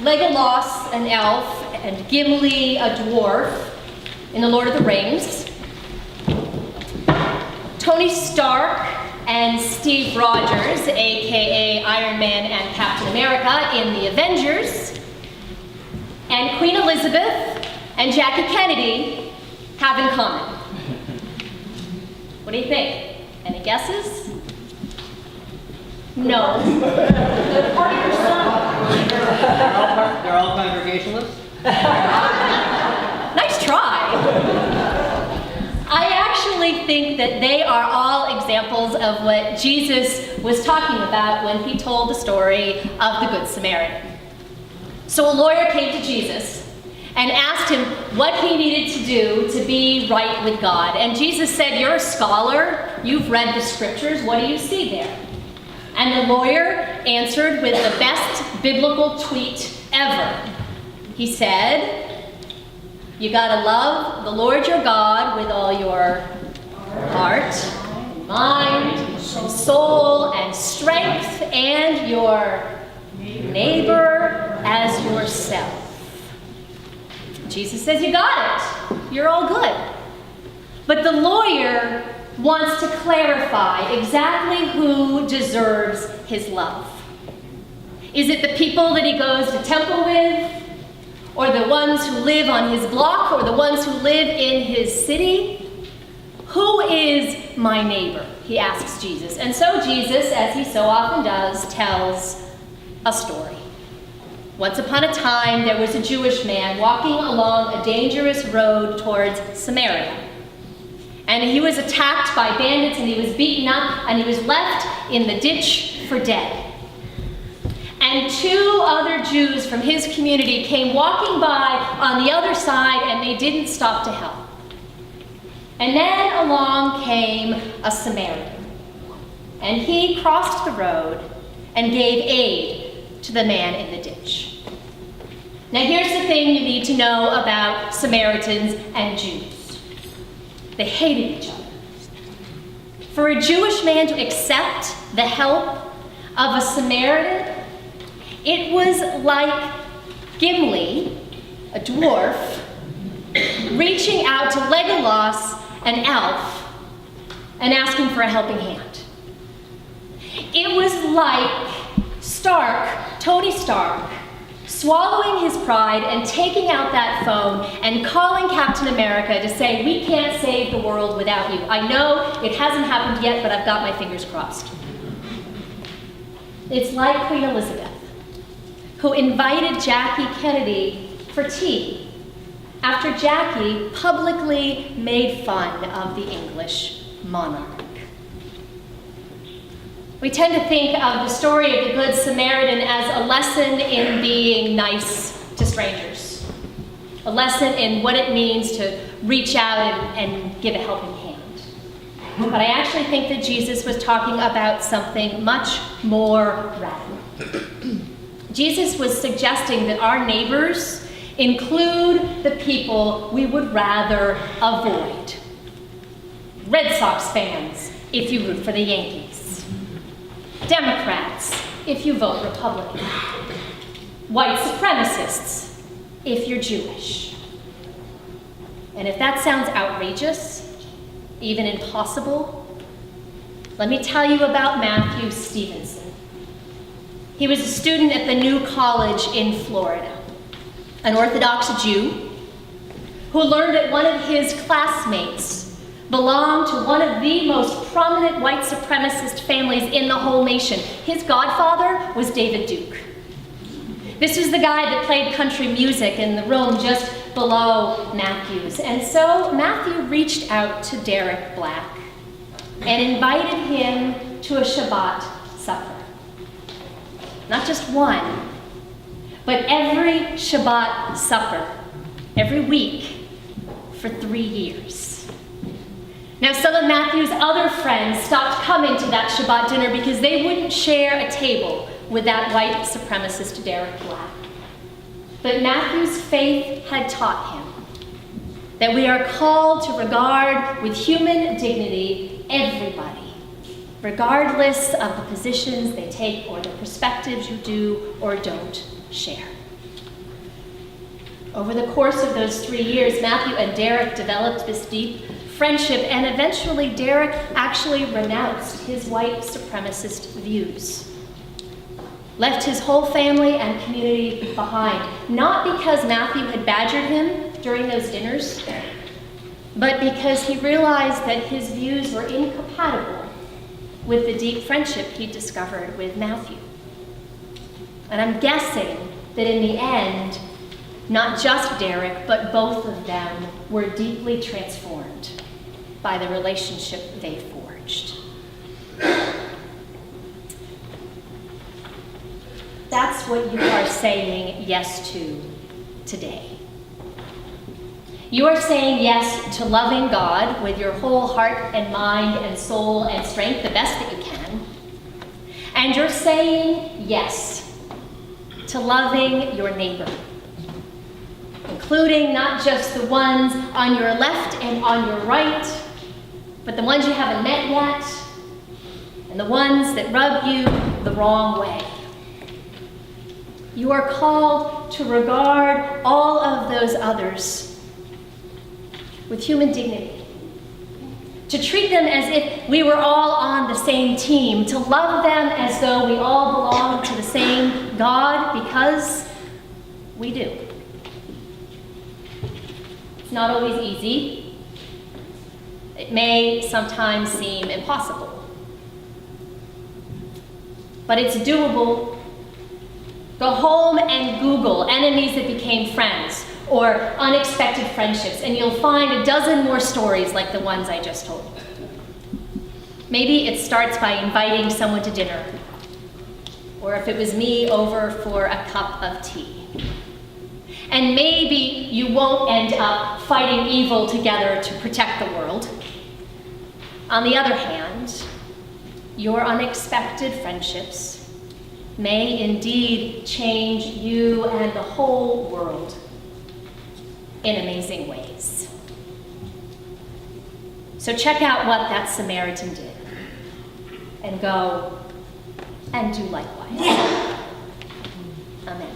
Legolas, an elf, and Gimli, a dwarf, in The Lord of the Rings. Tony Stark and Steve Rogers, aka Iron Man and Captain America, in The Avengers. And Queen Elizabeth and Jackie Kennedy have in common. What do you think? Any guesses? No. Part of your son. They're all Congregationalists? Nice try. I actually think that they are all examples of what Jesus was talking about when he told the story of the Good Samaritan. So a lawyer came to Jesus and asked him what he needed to do to be right with God. And Jesus said, "You're a scholar, you've read the scriptures, what do you see there?" And the lawyer answered with the best biblical tweet ever. He said, "You gotta love the Lord your God with all your heart, mind, and soul, and strength, and your neighbor as yourself." Jesus says, "You got it. You're all good." But the lawyer wants to clarify exactly who deserves his love. Is it the people that he goes to temple with? Or the ones who live on his block? Or the ones who live in his city? Who is my neighbor? He asks Jesus. And so Jesus, as he so often does, tells a story. Once upon a time, there was a Jewish man walking along a dangerous road towards Samaria. And he was attacked by bandits, and he was beaten up, and he was left in the ditch for dead. And two other Jews from his community came walking by on the other side, and they didn't stop to help. And then along came a Samaritan. And he crossed the road and gave aid to the man in the ditch. Now here's the thing you need to know about Samaritans and Jews. They hated each other. For a Jewish man to accept the help of a Samaritan, it was like Gimli, a dwarf, reaching out to Legolas, an elf, and asking for a helping hand. It was like Tony Stark, swallowing his pride and taking out that phone and calling Captain America to say, "We can't save the world without you. I know it hasn't happened yet, but I've got my fingers crossed." It's like Queen Elizabeth, who invited Jackie Kennedy for tea after Jackie publicly made fun of the English monarch. We tend to think of the story of the Good Samaritan as a lesson in being nice to strangers, a lesson in what it means to reach out and give a helping hand. But I actually think that Jesus was talking about something much more radical. Jesus was suggesting that our neighbors include the people we would rather avoid. Red Sox fans, if you root for the Yankees. Democrats, if you vote Republican. White supremacists, if you're Jewish. And if that sounds outrageous, even impossible, let me tell you about Matthew Stevenson. He was a student at the New College in Florida, an Orthodox Jew who learned that one of his classmates belonged to one of the most prominent white supremacist families in the whole nation. His godfather was David Duke. This was the guy that played country music in the room just below Matthew's. And so Matthew reached out to Derek Black and invited him to a Shabbat supper. Not just one, but every Shabbat supper, every week for 3 years. Now, some of Matthew's other friends stopped coming to that Shabbat dinner because they wouldn't share a table with that white supremacist Derek Black. But Matthew's faith had taught him that we are called to regard with human dignity everybody, regardless of the positions they take or the perspectives you do or don't share. Over the course of those 3 years, Matthew and Derek developed this deep friendship, and eventually Derek actually renounced his white supremacist views. Left his whole family and community behind, not because Matthew had badgered him during those dinners, but because he realized that his views were incompatible with the deep friendship he discovered with Matthew. And I'm guessing that in the end, not just Derek, but both of them were deeply transformed by the relationship they forged. That's what you are saying yes to today. You are saying yes to loving God with your whole heart and mind and soul and strength, the best that you can. And you're saying yes to loving your neighbor, including not just the ones on your left and on your right, but the ones you haven't met yet, and the ones that rub you the wrong way. You are called to regard all of those others with human dignity, to treat them as if we were all on the same team, to love them as though we all belong to the same God, because we do. It's not always easy. It may sometimes seem impossible, but it's doable. Go home and Google enemies that became friends or unexpected friendships, and you'll find a dozen more stories like the ones I just told you. Maybe it starts by inviting someone to dinner, or if it was me, over for a cup of tea. And maybe you won't end up fighting evil together to protect the world. On the other hand, your unexpected friendships may indeed change you and the whole world in amazing ways. So check out what that Samaritan did, and go and do likewise. Amen.